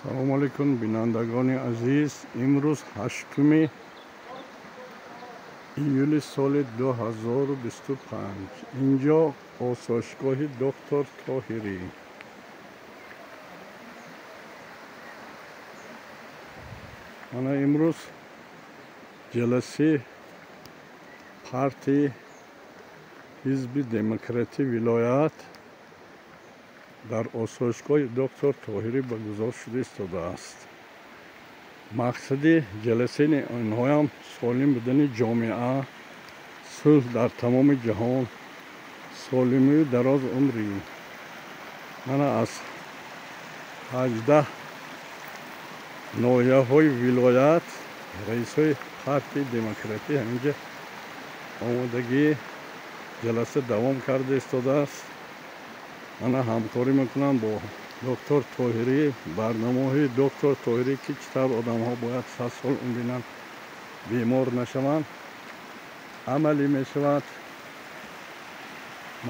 салому алейкум бинандагони азиз. имрӯз 8 июли соли 2025. инҷо осоишгоҳи доктор Тоҳирӣ. мана имрӯз ҷаласаи партияи ҳизби демократӣ вилоят дар осоишгоҳи доктор Тоҳирӣ баргузор шуда истодааст. мақсади ҷаласаи онҳоям солим будани ҷомеа, сулҳ дар тамоми ҷаҳон, солимию дароз умрӣ. мана аз 18 ноҳияҳои вилоят раисҳои партияи демократӣ ҳаминҷа омодагии ҷаласа давом карда истодааст. мана ҳамкорӣ мекунам бо доктор Тоҳирӣ. барномаҳои доктор Тоҳирӣ ки чӣ тавр одамҳо бояд 100 сол умринанд, бемор нашаванд, амалӣ мешавад.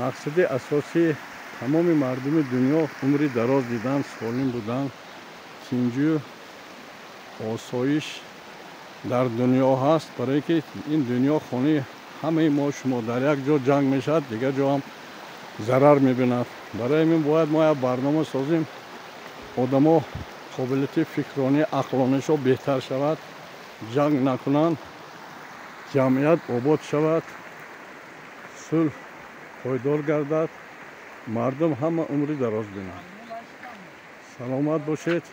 мақсади асосии тамоми мардуми дунё умри дароз дидан, солим будан, тинҷу осоиш дар дунё ҳаст, барое ки ин дунё хонаи ҳамаи мо шумо. дар як ҷо ҷанг мешавад, дигар ҷо ҳам зарар мебинад. барои ҳамин бояд мо як барнома созем, одамо қобилияти фикрронӣ, ақлонишо беҳтар шавад, ҷанг накунанд, ҷамъият обод шавад, сулҳ пойдор гардад, мардум ҳама умри дароз бинанд. саломат бошед,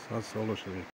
100 сола шавед.